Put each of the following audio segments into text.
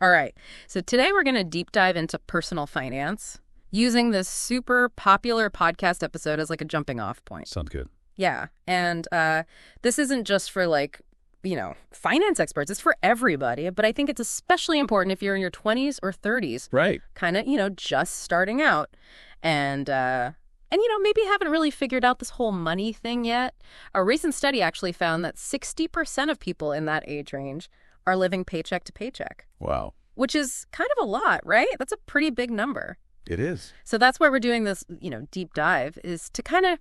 All right. So today we're going to deep dive into personal finance using this super popular podcast episode as like a jumping off point. Sounds good. Yeah. And this isn't just for finance experts. It's for everybody. But I think it's especially important if you're in your 20s or 30s. Right. Kind of, just starting out. And maybe haven't really figured out this whole money thing yet. A recent study actually found that 60% of people in that age range are living paycheck to paycheck. Wow. Which is kind of a lot, right? That's a pretty big number. It is. So that's why we're doing this, deep dive, is to kind of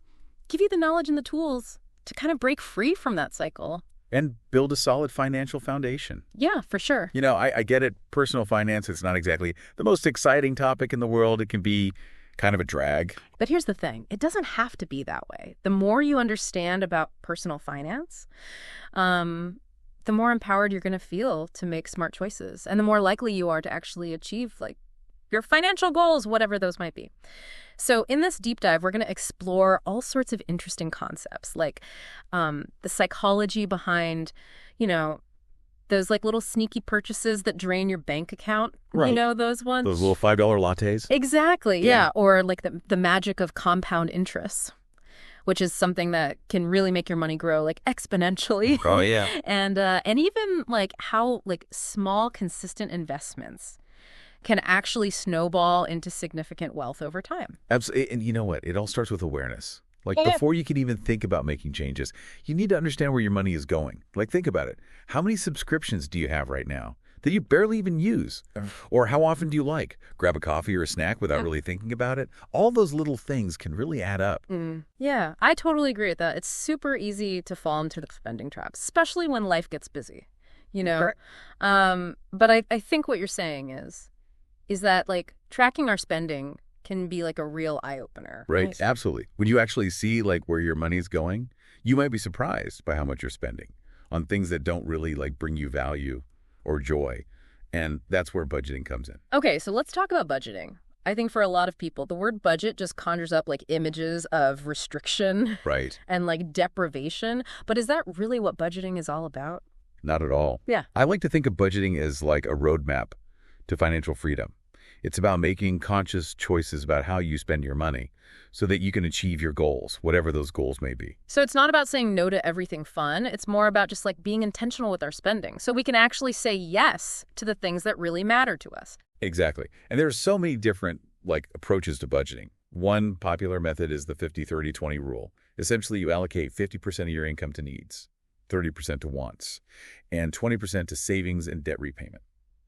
give you the knowledge and the tools to kind of break free from that cycle. And build a solid financial foundation. Yeah, for sure. I get it. Personal finance, it's not exactly the most exciting topic in the world. It can be kind of a drag. But here's the thing. It doesn't have to be that way. The more you understand about personal finance, the more empowered you're going to feel to make smart choices. And the more likely you are to actually achieve your financial goals, whatever those might be. So in this deep dive, we're going to explore all sorts of interesting concepts, like the psychology behind, those little sneaky purchases that drain your bank account. Right. Those ones? Those little $5 lattes. Exactly. Yeah. Or the magic of compound interest, which is something that can really make your money grow exponentially. Oh, yeah. And even how small, consistent investments can actually snowball into significant wealth over time. Absolutely. And you know what? It all starts with awareness. Before you can even think about making changes, you need to understand where your money is going. Think about it. How many subscriptions do you have right now that you barely even use? Or how often do you grab a coffee or a snack without really thinking about it? All those little things can really add up. Yeah, I totally agree with that. It's super easy to fall into the spending trap, especially when life gets busy, Correct. But I think what you're saying is that tracking our spending can be a real eye-opener. Right, absolutely. When you actually see where your money is going, you might be surprised by how much you're spending on things that don't really bring you value or joy. And that's where budgeting comes in. Okay, so let's talk about budgeting. I think for a lot of people, the word budget just conjures up images of restriction Right. and deprivation. But is that really what budgeting is all about? Not at all. Yeah. I like to think of budgeting as a roadmap to financial freedom. It's about making conscious choices about how you spend your money so that you can achieve your goals, whatever those goals may be. So it's not about saying no to everything fun. It's more about just being intentional with our spending so we can actually say yes to the things that really matter to us. Exactly. And there are so many different approaches to budgeting. One popular method is the 50-30-20 rule. Essentially, you allocate 50% of your income to needs, 30% to wants, and 20% to savings and debt repayment.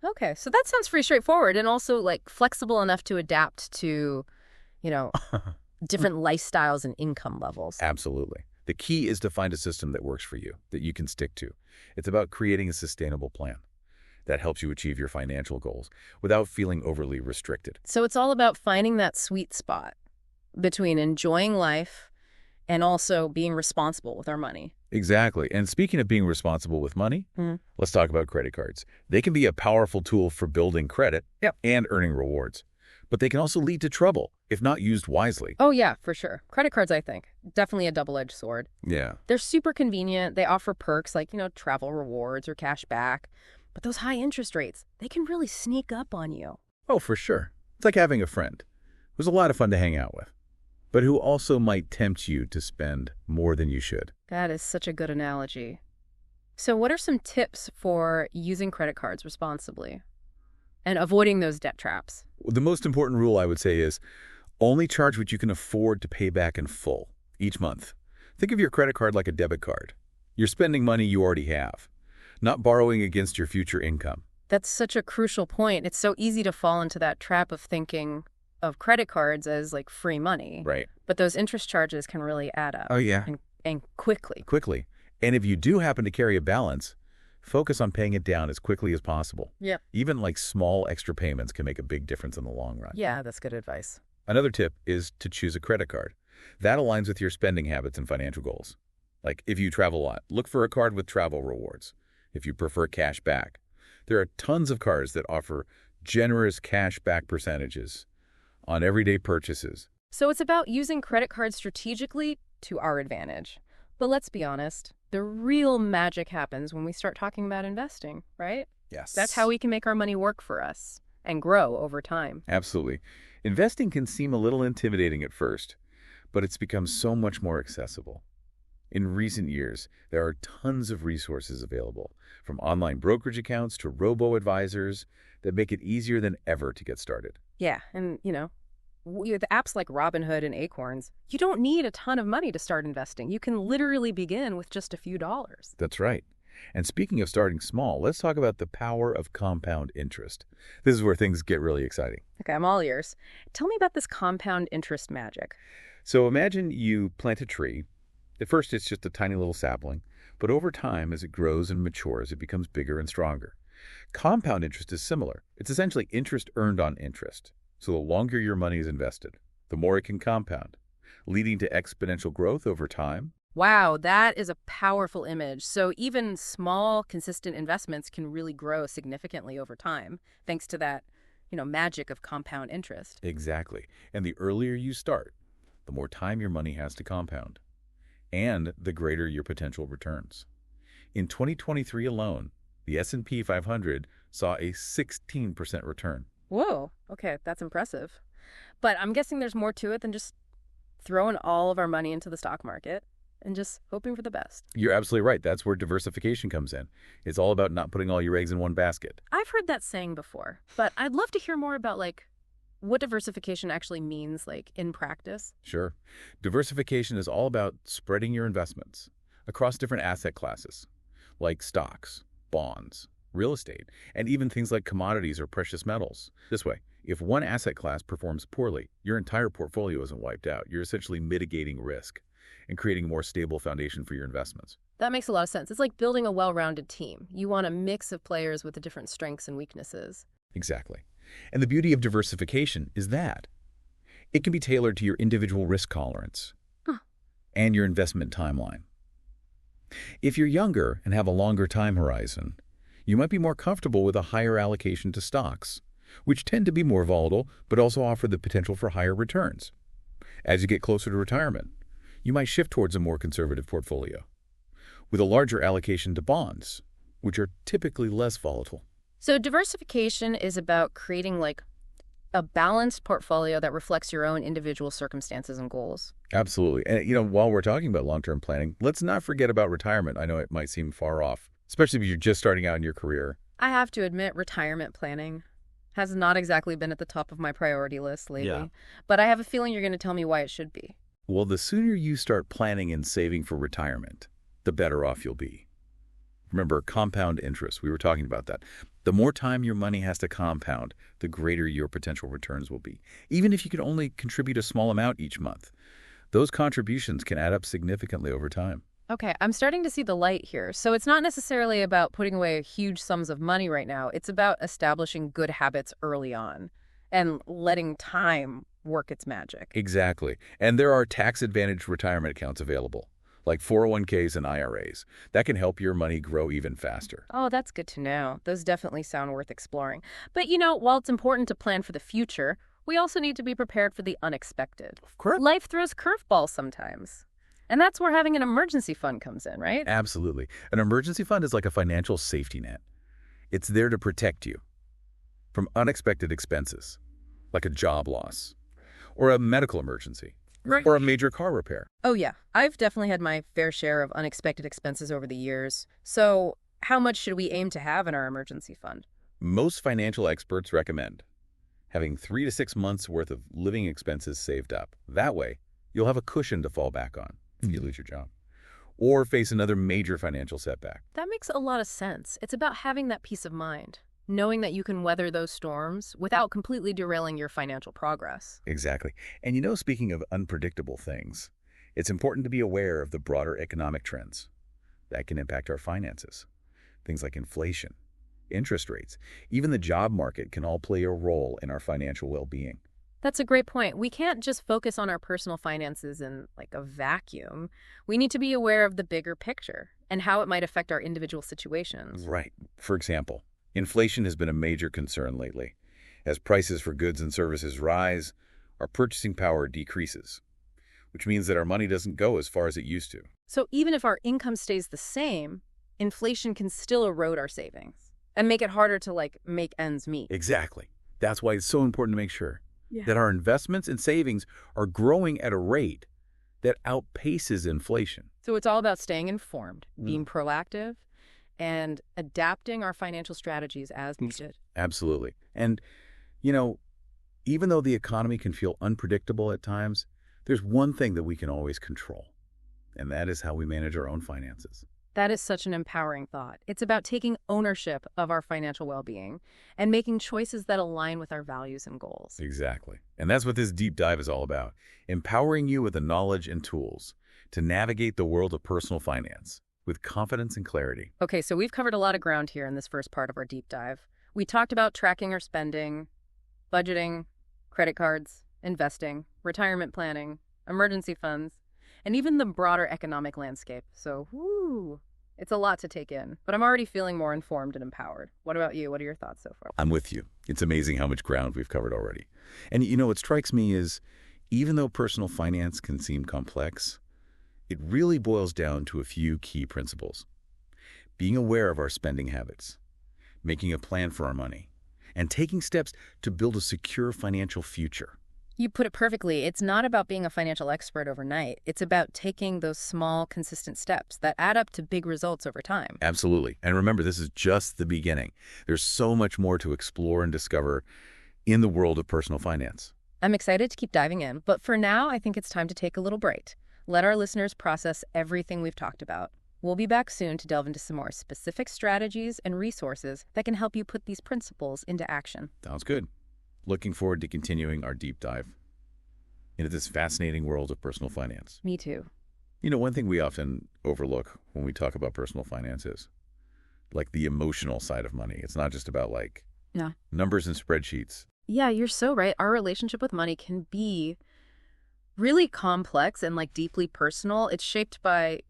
Okay, so that sounds pretty straightforward and also flexible enough to adapt to, different lifestyles and income levels. Absolutely. The key is to find a system that works for you, that you can stick to. It's about creating a sustainable plan that helps you achieve your financial goals without feeling overly restricted. So it's all about finding that sweet spot between enjoying life and also being responsible with our money. Exactly. And speaking of being responsible with money, let's talk about credit cards. They can be a powerful tool for building credit and earning rewards, but they can also lead to trouble if not used wisely. Oh, yeah, for sure. Credit cards, I think, definitely a double-edged sword. Yeah. They're super convenient. They offer perks like, travel rewards or cash back. But those high interest rates, they can really sneak up on you. Oh, for sure. It's like having a friend who's a lot of fun to hang out with, but who also might tempt you to spend more than you should. That is such a good analogy. So what are some tips for using credit cards responsibly and avoiding those debt traps? The most important rule, I would say, is only charge what you can afford to pay back in full each month. Think of your credit card like a debit card. You're spending money you already have, not borrowing against your future income. That's such a crucial point. It's so easy to fall into that trap of thinking of credit cards as free money. Right. But those interest charges can really add up. Oh, yeah. And quickly. Quickly. And if you do happen to carry a balance, focus on paying it down as quickly as possible. Yep. Even small extra payments can make a big difference in the long run. Yeah, that's good advice. Another tip is to choose a credit card. That aligns with your spending habits and financial goals. If you travel a lot, look for a card with travel rewards. If you prefer cash back, there are tons of cards that offer generous cash back percentages on everyday purchases. So it's about using credit cards strategically to our advantage. But let's be honest, the real magic happens when we start talking about investing, right? Yes. That's how we can make our money work for us and grow over time. Absolutely. Investing can seem a little intimidating at first, but it's become so much more accessible. In recent years, there are tons of resources available, from online brokerage accounts to robo-advisors that make it easier than ever to get started. Yeah, and, with apps like Robinhood and Acorns, you don't need a ton of money to start investing. You can literally begin with just a few dollars. That's right. And speaking of starting small, let's talk about the power of compound interest. This is where things get really exciting. Okay, I'm all ears. Tell me about this compound interest magic. So imagine you plant a tree. At first, it's just a tiny little sapling, but over time, as it grows and matures, it becomes bigger and stronger. Compound interest is similar. It's essentially interest earned on interest. So the longer your money is invested, the more it can compound, leading to exponential growth over time. Wow, that is a powerful image. So even small, consistent investments can really grow significantly over time, thanks to that, magic of compound interest. Exactly. And the earlier you start, the more time your money has to compound, and the greater your potential returns. In 2023 alone, the S&P 500 saw a 16% return. Whoa, okay, that's impressive. But I'm guessing there's more to it than just throwing all of our money into the stock market and just hoping for the best. You're absolutely right. That's where diversification comes in. It's all about not putting all your eggs in one basket. I've heard that saying before, but I'd love to hear more about, what diversification actually means, in practice. Sure. Diversification is all about spreading your investments across different asset classes, like stocks, bonds, real estate, and even things like commodities or precious metals. This way, if one asset class performs poorly, your entire portfolio isn't wiped out. You're essentially mitigating risk and creating a more stable foundation for your investments. That makes a lot of sense. It's like building a well-rounded team. You want a mix of players with the different strengths and weaknesses. Exactly. And the beauty of diversification is that it can be tailored to your individual risk tolerance and your investment timeline. If you're younger and have a longer time horizon, you might be more comfortable with a higher allocation to stocks, which tend to be more volatile but also offer the potential for higher returns. As you get closer to retirement, you might shift towards a more conservative portfolio, with a larger allocation to bonds, which are typically less volatile. So diversification is about creating a balanced portfolio that reflects your own individual circumstances and goals. Absolutely. And, while we're talking about long-term planning, let's not forget about retirement. I know it might seem far off, especially if you're just starting out in your career. I have to admit, retirement planning has not exactly been at the top of my priority list lately. Yeah. But I have a feeling you're going to tell me why it should be. Well, the sooner you start planning and saving for retirement, the better off you'll be. Remember, compound interest. We were talking about that. The more time your money has to compound, the greater your potential returns will be. Even if you can only contribute a small amount each month, those contributions can add up significantly over time. Okay, I'm starting to see the light here. So it's not necessarily about putting away huge sums of money right now. It's about establishing good habits early on and letting time work its magic. Exactly. And there are tax-advantaged retirement accounts available, like 401ks and IRAs. That can help your money grow even faster. Oh, that's good to know. Those definitely sound worth exploring. But, while it's important to plan for the future, we also need to be prepared for the unexpected. Of course. Life throws curveballs sometimes. And that's where having an emergency fund comes in, right? Absolutely. An emergency fund is like a financial safety net. It's there to protect you from unexpected expenses, like a job loss or a medical emergency. Right. Or a major car repair. Oh, yeah. I've definitely had my fair share of unexpected expenses over the years. So how much should we aim to have in our emergency fund? Most financial experts recommend having 3 to 6 months worth of living expenses saved up. That way, you'll have a cushion to fall back on if you lose your job or face another major financial setback. That makes a lot of sense. It's about having that peace of mind, knowing that you can weather those storms without completely derailing your financial progress. Exactly. And speaking of unpredictable things, it's important to be aware of the broader economic trends that can impact our finances. Things like inflation, interest rates, even the job market can all play a role in our financial well-being. That's a great point. We can't just focus on our personal finances in a vacuum. We need to be aware of the bigger picture and how it might affect our individual situations. Right. For example, inflation has been a major concern lately. As prices for goods and services rise, our purchasing power decreases, which means that our money doesn't go as far as it used to. So even if our income stays the same, inflation can still erode our savings. And make it harder to, like, make ends meet. Exactly. That's why it's so important to make sure Yeah. that our investments and savings are growing at a rate that outpaces inflation. So it's all about staying informed, being proactive, and adapting our financial strategies as needed. Absolutely. And, you know, even though the economy can feel unpredictable at times, there's one thing that we can always control, and that is how we manage our own finances. That is such an empowering thought. It's about taking ownership of our financial well-being and making choices that align with our values and goals. Exactly. And that's what this deep dive is all about, empowering you with the knowledge and tools to navigate the world of personal finance with confidence and clarity. Okay, so we've covered a lot of ground here in this first part of our deep dive. We talked about tracking our spending, budgeting, credit cards, investing, retirement planning, emergency funds, and even the broader economic landscape. So, it's a lot to take in, but I'm already feeling more informed and empowered. What about you? What are your thoughts so far? I'm with you. It's amazing how much ground we've covered already. And you know, what strikes me is, even though personal finance can seem complex, it really boils down to a few key principles. Being aware of our spending habits, making a plan for our money, and taking steps to build a secure financial future. You put it perfectly. It's not about being a financial expert overnight. It's about taking those small, consistent steps that add up to big results over time. Absolutely. And remember, this is just the beginning. There's so much more to explore and discover in the world of personal finance. I'm excited to keep diving in, but for now, I think it's time to take a little break. Let our listeners process everything we've talked about. We'll be back soon to delve into some more specific strategies and resources that can help you put these principles into action. Sounds good. Looking forward to continuing our deep dive into this fascinating world of personal finance. Me too. You know, one thing we often overlook when we talk about personal finance is like the emotional side of money. It's not just about like numbers and spreadsheets. Yeah, you're so right. Our relationship with money can be really complex and like deeply personal. It's shaped by,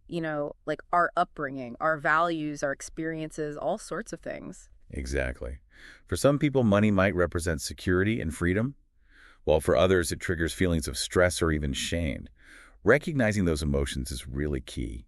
like our upbringing, our values, our experiences, all sorts of things. Exactly. For some people, money might represent security and freedom, while for others, it triggers feelings of stress or even shame. Recognizing those emotions is really key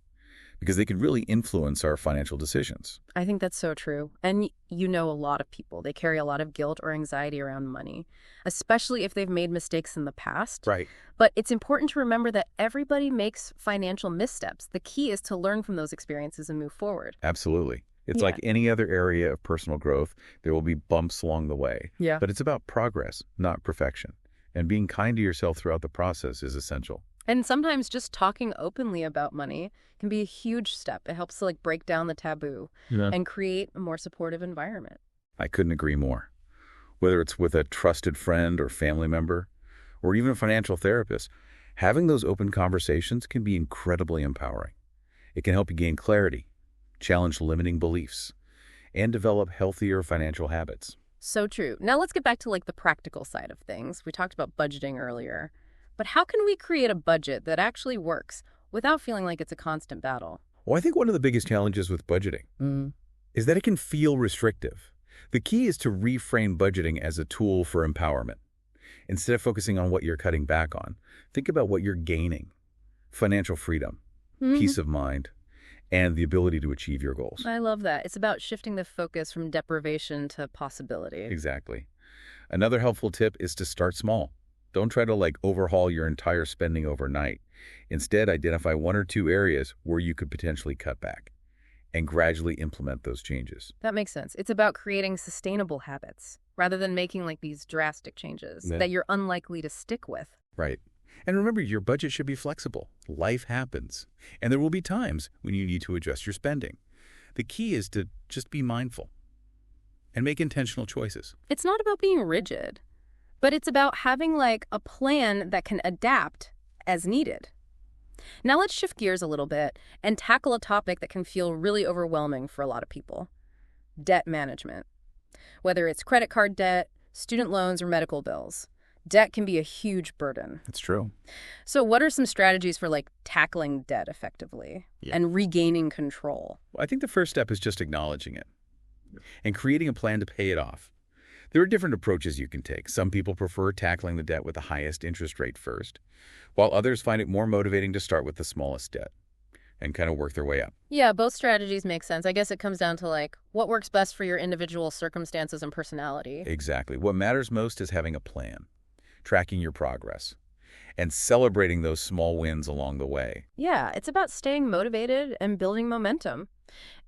because they can really influence our financial decisions. I think that's so true. And a lot of people, they carry a lot of guilt or anxiety around money, especially if they've made mistakes in the past. Right. But it's important to remember that everybody makes financial missteps. The key is to learn from those experiences and move forward. Absolutely. It's like any other area of personal growth. There will be bumps along the way. Yeah. But it's about progress, not perfection. And being kind to yourself throughout the process is essential. And sometimes just talking openly about money can be a huge step. It helps to like break down the taboo and create a more supportive environment. I couldn't agree more. Whether it's with a trusted friend or family member, or even a financial therapist, having those open conversations can be incredibly empowering. It can help you gain clarity, challenge limiting beliefs, and develop healthier financial habits. So true. Now let's get back to like the practical side of things. We talked about budgeting earlier, but how can we create a budget that actually works without feeling like it's a constant battle? Well, I think one of the biggest challenges with budgeting is that it can feel restrictive. The key is to reframe budgeting as a tool for empowerment. Instead of focusing on what you're cutting back on, think about what you're gaining. Financial freedom, peace of mind, and the ability to achieve your goals. I love that. It's about shifting the focus from deprivation to possibility. Exactly. Another helpful tip is to start small. Don't try to overhaul your entire spending overnight. Instead, identify one or two areas where you could potentially cut back and gradually implement those changes. That makes sense. It's about creating sustainable habits rather than making these drastic changes that you're unlikely to stick with. Right. And remember, your budget should be flexible. Life happens. And there will be times when you need to adjust your spending. The key is to just be mindful and make intentional choices. It's not about being rigid, but it's about having a plan that can adapt as needed. Now let's shift gears a little bit and tackle a topic that can feel really overwhelming for a lot of people: debt management. Whether it's credit card debt, student loans, or medical bills, debt can be a huge burden. That's true. So what are some strategies for tackling debt effectively and regaining control? Well, I think the first step is just acknowledging it and creating a plan to pay it off. There are different approaches you can take. Some people prefer tackling the debt with the highest interest rate first, while others find it more motivating to start with the smallest debt. and kind of work their way up. Yeah, both strategies make sense. I guess it comes down to what works best for your individual circumstances and personality. Exactly. What matters most is having a plan, tracking your progress, and celebrating those small wins along the way. Yeah, it's about staying motivated and building momentum.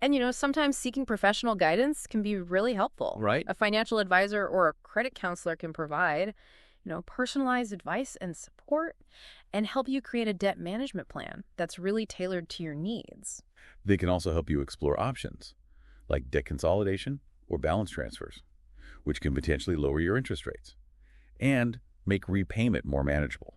And, sometimes seeking professional guidance can be really helpful. Right. A financial advisor or a credit counselor can provide, personalized advice and support and help you create a debt management plan that's really tailored to your needs. They can also help you explore options like debt consolidation or balance transfers, which can potentially lower your interest rates and make repayment more manageable.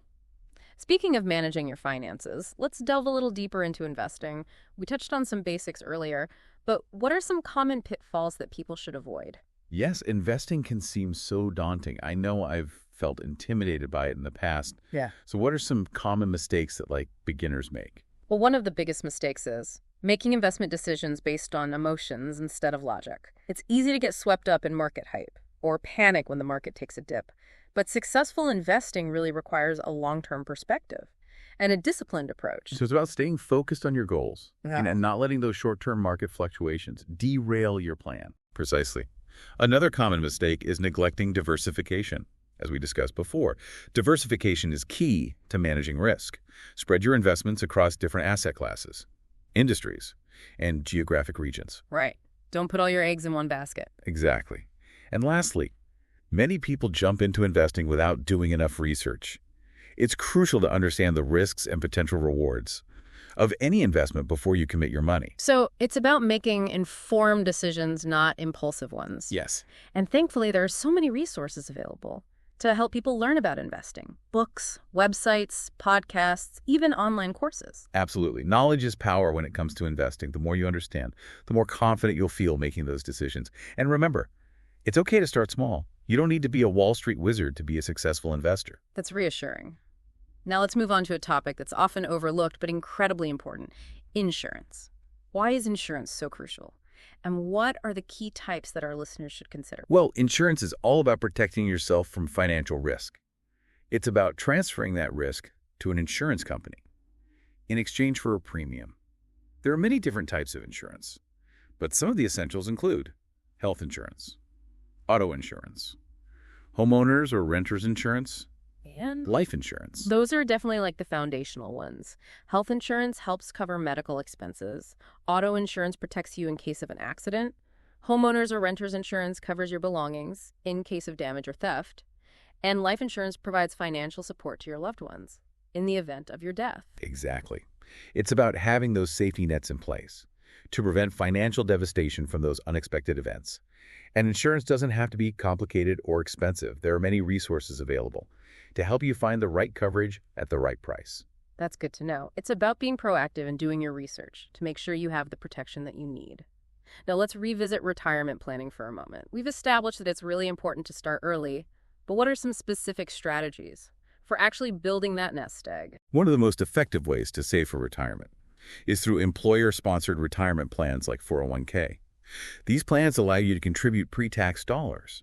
Speaking of managing your finances, let's delve a little deeper into investing. We touched on some basics earlier, but what are some common pitfalls that people should avoid? Yes, investing can seem so daunting. I know I've felt intimidated by it in the past. Yeah. So what are some common mistakes that beginners make? Well, one of the biggest mistakes is making investment decisions based on emotions instead of logic. It's easy to get swept up in market hype or panic when the market takes a dip. But successful investing really requires a long-term perspective and a disciplined approach. So it's about staying focused on your goals and not letting those short-term market fluctuations derail your plan. Precisely. Another common mistake is neglecting diversification. As we discussed before, diversification is key to managing risk. Spread your investments across different asset classes, industries, and geographic regions. Right. Don't put all your eggs in one basket. Exactly. And lastly, many people jump into investing without doing enough research. It's crucial to understand the risks and potential rewards of any investment before you commit your money. So it's about making informed decisions, not impulsive ones. Yes. And thankfully, there are so many resources available to help people learn about investing. Books, websites, podcasts, even online courses. Absolutely. Knowledge is power when it comes to investing. The more you understand, the more confident you'll feel making those decisions. And remember, it's okay to start small. You don't need to be a Wall Street wizard to be a successful investor. That's reassuring. Now let's move on to a topic that's often overlooked but incredibly important: insurance. Why is insurance so crucial? And what are the key types that our listeners should consider? Well, insurance is all about protecting yourself from financial risk. It's about transferring that risk to an insurance company in exchange for a premium. There are many different types of insurance, but some of the essentials include health insurance, auto insurance, homeowners or renters insurance, And life insurance. those are definitely the foundational ones. Health insurance helps cover medical expenses. Auto insurance protects you in case of an accident. Homeowners or renters insurance covers your belongings in case of damage or theft. And life insurance provides financial support to your loved ones in the event of your death. Exactly. It's about having those safety nets in place to prevent financial devastation from those unexpected events. And insurance doesn't have to be complicated or expensive. There are many resources available to help you find the right coverage at the right price. That's good to know. It's about being proactive and doing your research to make sure you have the protection that you need. Now let's revisit retirement planning for a moment. We've established that it's really important to start early, but what are some specific strategies for actually building that nest egg? One of the most effective ways to save for retirement is through employer-sponsored retirement plans like 401k. These plans allow you to contribute pre-tax dollars,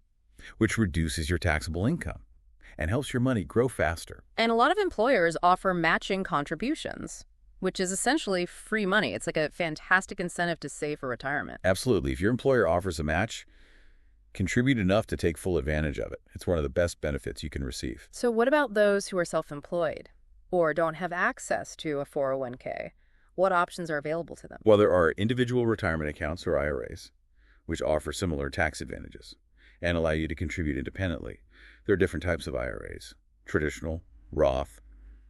which reduces your taxable income and helps your money grow faster. And a lot of employers offer matching contributions, which is essentially free money. It's a fantastic incentive to save for retirement. Absolutely. If your employer offers a match, contribute enough to take full advantage of it. It's one of the best benefits you can receive. So what about those who are self-employed or don't have access to a 401k? What options are available to them? While there are individual retirement accounts or IRAs, which offer similar tax advantages and allow you to contribute independently, there are different types of IRAs: traditional, Roth,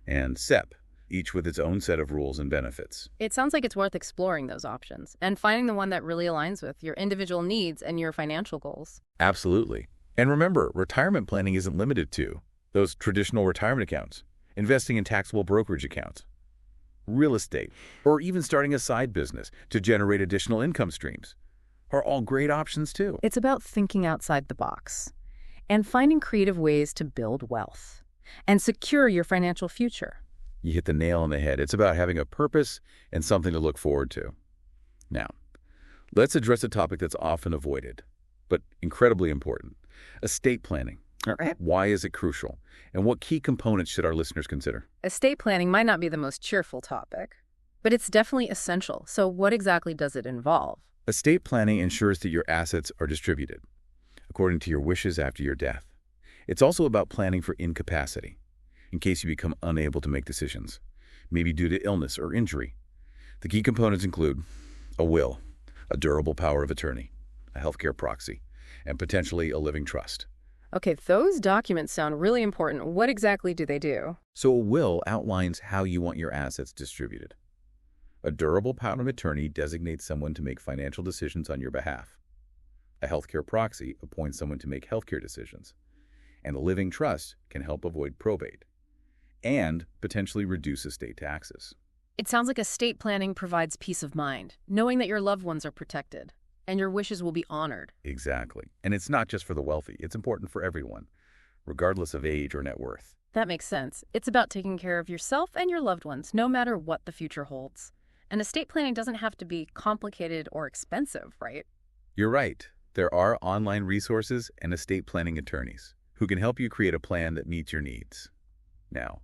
and SEP, each with its own set of rules and benefits. It sounds like it's worth exploring those options and finding the one that really aligns with your individual needs and your financial goals. Absolutely. And remember, retirement planning isn't limited to those traditional retirement accounts, investing in taxable brokerage accounts, real estate, or even starting a side business to generate additional income streams are all great options too. It's about thinking outside the box and finding creative ways to build wealth and secure your financial future. You hit the nail on the head. It's about having a purpose and something to look forward to. Now, let's address a topic that's often avoided, but incredibly important: estate planning. All right. Why is it crucial? And what key components should our listeners consider? Estate planning might not be the most cheerful topic, But it's definitely essential. So what exactly does it involve? Estate planning ensures that your assets are distributed according to your wishes after your death. It's also about planning for incapacity, in case you become unable to make decisions, maybe due to illness or injury. The key components include a will, a durable power of attorney, a healthcare proxy, and potentially a living trust. Okay, those documents sound really important. What exactly do they do? So a will outlines how you want your assets distributed. A durable power of attorney designates someone to make financial decisions on your behalf. A healthcare proxy appoints someone to make healthcare decisions. And a living trust can help avoid probate and potentially reduce estate taxes. It sounds like estate planning provides peace of mind, knowing that your loved ones are protected and your wishes will be honored. Exactly. And it's not just for the wealthy. It's important for everyone, regardless of age or net worth. That makes sense. It's about taking care of yourself and your loved ones, no matter what the future holds. And estate planning doesn't have to be complicated or expensive, right? You're right. There are online resources and estate planning attorneys who can help you create a plan that meets your needs. Now,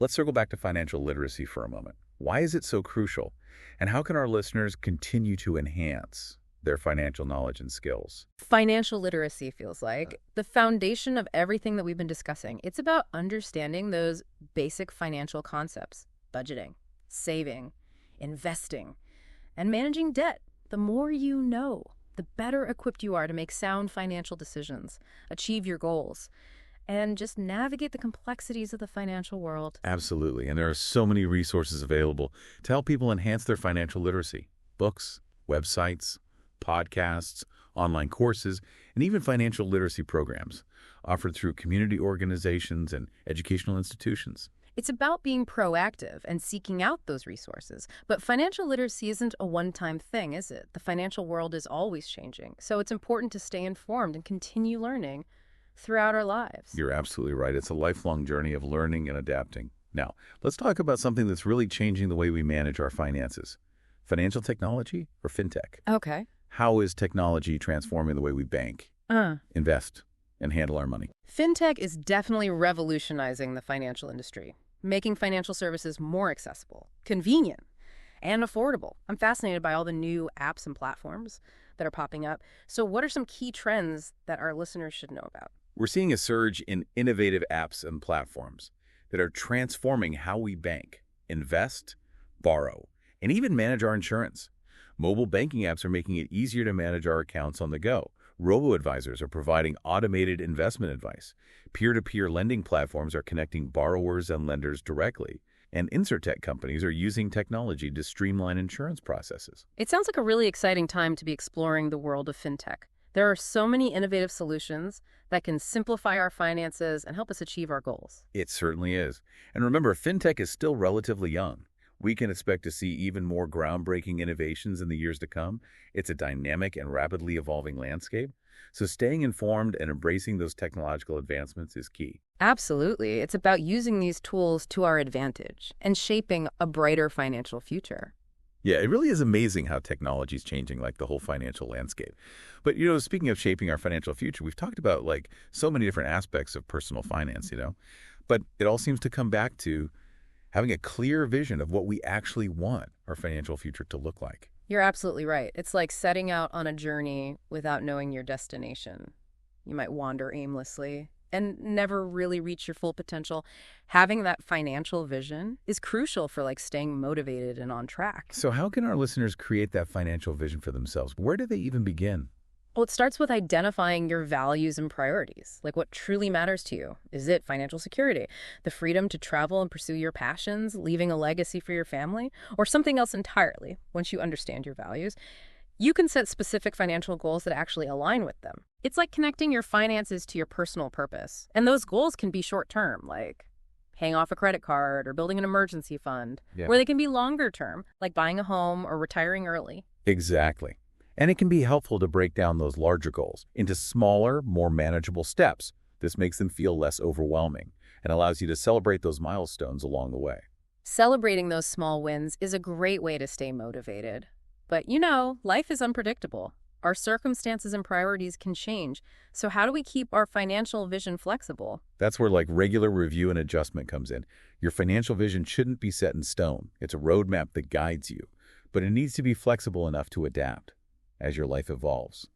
let's circle back to financial literacy for a moment. Why is it so crucial? And how can our listeners continue to enhance their financial knowledge and skills? Financial literacy feels like the foundation of everything that we've been discussing. It's about understanding those basic financial concepts: budgeting, saving, investing, and managing debt. The more you know, the better equipped you are to make sound financial decisions, achieve your goals, and just navigate the complexities of the financial world. Absolutely. And there are so many resources available to help people enhance their financial literacy. Books, websites, podcasts, online courses, and even financial literacy programs offered through community organizations and educational institutions. It's about being proactive and seeking out those resources. But financial literacy isn't a one-time thing, is it? The financial world is always changing. So it's important to stay informed and continue learning throughout our lives. You're absolutely right. It's a lifelong journey of learning and adapting. Now, let's talk about something that's really changing the way we manage our finances. Financial technology or fintech? Okay. How is technology transforming the way we bank, invest, and handle our money? Fintech is definitely revolutionizing the financial industry, making financial services more accessible, convenient, and affordable. I'm fascinated by all the new apps and platforms that are popping up. So what are some key trends that our listeners should know about? We're seeing a surge in innovative apps and platforms that are transforming how we bank, invest, borrow, and even manage our insurance. Mobile banking apps are making it easier to manage our accounts on the go. Robo-advisors are providing automated investment advice. Peer-to-peer lending platforms are connecting borrowers and lenders directly. And insurtech companies are using technology to streamline insurance processes. It sounds like a really exciting time to be exploring the world of fintech. There are so many innovative solutions that can simplify our finances and help us achieve our goals. It certainly is. And remember, fintech is still relatively young. We can expect to see even more groundbreaking innovations in the years to come. It's a dynamic and rapidly evolving landscape. So staying informed and embracing those technological advancements is key. Absolutely. It's about using these tools to our advantage and shaping a brighter financial future. Yeah, it really is amazing how technology is changing like the whole financial landscape. But, speaking of shaping our financial future, we've talked about so many different aspects of personal finance, But it all seems to come back to having a clear vision of what we actually want our financial future to look like. You're absolutely right. It's like setting out on a journey without knowing your destination. You might wander aimlessly and never really reach your full potential. Having that financial vision is crucial for staying motivated and on track. So how can our listeners create that financial vision for themselves? Where do they even begin? Well, it starts with identifying your values and priorities, what truly matters to you. Is it financial security, the freedom to travel and pursue your passions, leaving a legacy for your family, or something else entirely? Once you understand your values, you can set specific financial goals that actually align with them. It's like connecting your finances to your personal purpose. And those goals can be short-term, like paying off a credit card or building an emergency fund, or they can be longer-term, like buying a home or retiring early. Exactly. And it can be helpful to break down those larger goals into smaller, more manageable steps. This makes them feel less overwhelming and allows you to celebrate those milestones along the way. Celebrating those small wins is a great way to stay motivated. But life is unpredictable. Our circumstances and priorities can change. So how do we keep our financial vision flexible? That's where regular review and adjustment comes in. Your financial vision shouldn't be set in stone. It's a roadmap that guides you, but it needs to be flexible enough to adapt as your life evolves.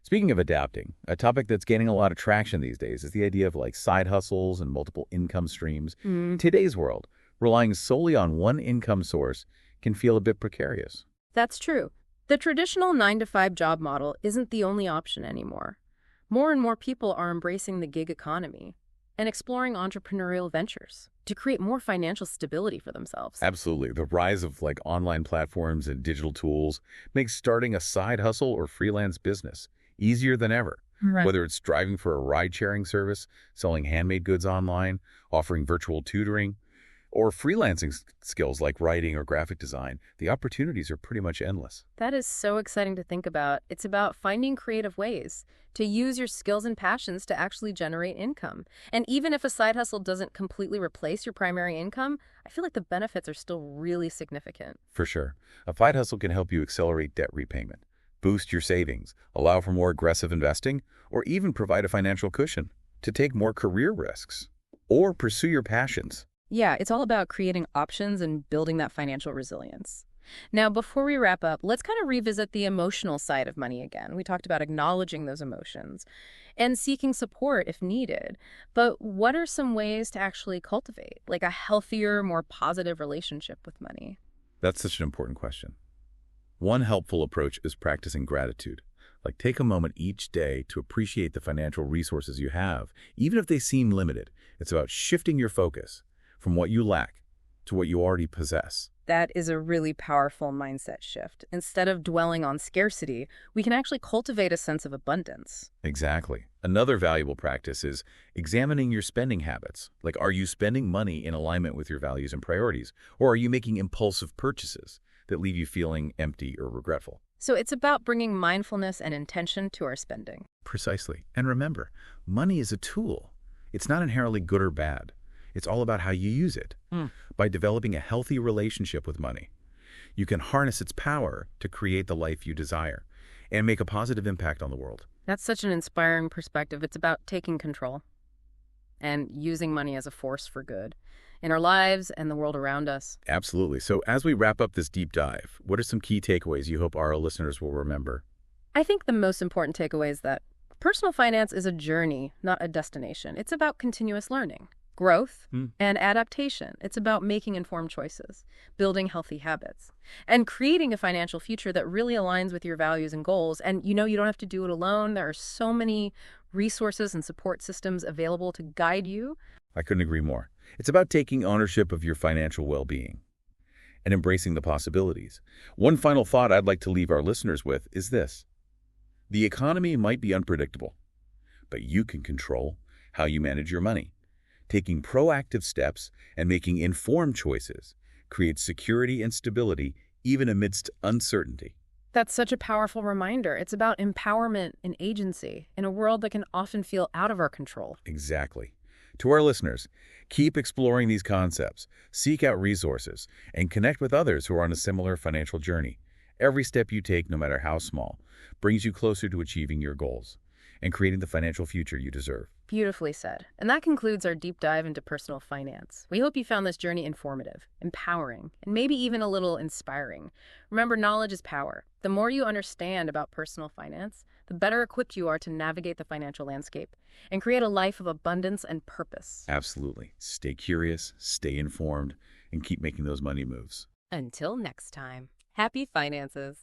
Speaking of adapting, a topic that's gaining a lot of traction these days is the idea of side hustles and multiple income streams. In today's world, relying solely on one income source can feel a bit precarious. That's true. The traditional 9-to-5 job model isn't the only option anymore. More and more people are embracing the gig economy and exploring entrepreneurial ventures to create more financial stability for themselves. Absolutely. The rise of online platforms and digital tools makes starting a side hustle or freelance business easier than ever. Right. Whether it's driving for a ride-sharing service, selling handmade goods online, offering virtual tutoring, or freelancing skills like writing or graphic design, the opportunities are pretty much endless. That is so exciting to think about. It's about finding creative ways to use your skills and passions to actually generate income. And even if a side hustle doesn't completely replace your primary income, I feel like the benefits are still really significant. For sure. A side hustle can help you accelerate debt repayment, boost your savings, allow for more aggressive investing, or even provide a financial cushion to take more career risks or pursue your passions. Yeah, it's all about creating options and building that financial resilience. Now, before we wrap up, let's kind of revisit the emotional side of money again. We talked about acknowledging those emotions and seeking support if needed. But what are some ways to actually cultivate a healthier, more positive relationship with money? That's such an important question. One helpful approach is practicing gratitude. Take a moment each day to appreciate the financial resources you have, even if they seem limited. It's about shifting your focus from what you lack to what you already possess. That is a really powerful mindset shift. Instead of dwelling on scarcity, we can actually cultivate a sense of abundance. Exactly. Another valuable practice is examining your spending habits. Are you spending money in alignment with your values and priorities? Or are you making impulsive purchases that leave you feeling empty or regretful? So it's about bringing mindfulness and intention to our spending. Precisely. And remember, money is a tool. It's not inherently good or bad. It's all about how you use it. By developing a healthy relationship with money, you can harness its power to create the life you desire and make a positive impact on the world. That's such an inspiring perspective. It's about taking control and using money as a force for good in our lives and the world around us. Absolutely. So as we wrap up this deep dive, what are some key takeaways you hope our listeners will remember? I think the most important takeaway is that personal finance is a journey, not a destination. It's about continuous learning, growth, and adaptation. It's about making informed choices, building healthy habits, and creating a financial future that really aligns with your values and goals. And you don't have to do it alone. There are so many resources and support systems available to guide you. I couldn't agree more. It's about taking ownership of your financial well-being and embracing the possibilities. One final thought I'd like to leave our listeners with is this. The economy might be unpredictable, but you can control how you manage your money. Taking proactive steps and making informed choices creates security and stability even amidst uncertainty. That's such a powerful reminder. It's about empowerment and agency in a world that can often feel out of our control. Exactly. To our listeners, keep exploring these concepts, seek out resources, and connect with others who are on a similar financial journey. Every step you take, no matter how small, brings you closer to achieving your goals and creating the financial future you deserve. Beautifully said. And that concludes our deep dive into personal finance. We hope you found this journey informative, empowering, and maybe even a little inspiring. Remember, knowledge is power. The more you understand about personal finance, the better equipped you are to navigate the financial landscape and create a life of abundance and purpose. Absolutely. Stay curious, stay informed, and keep making those money moves. Until next time, happy finances.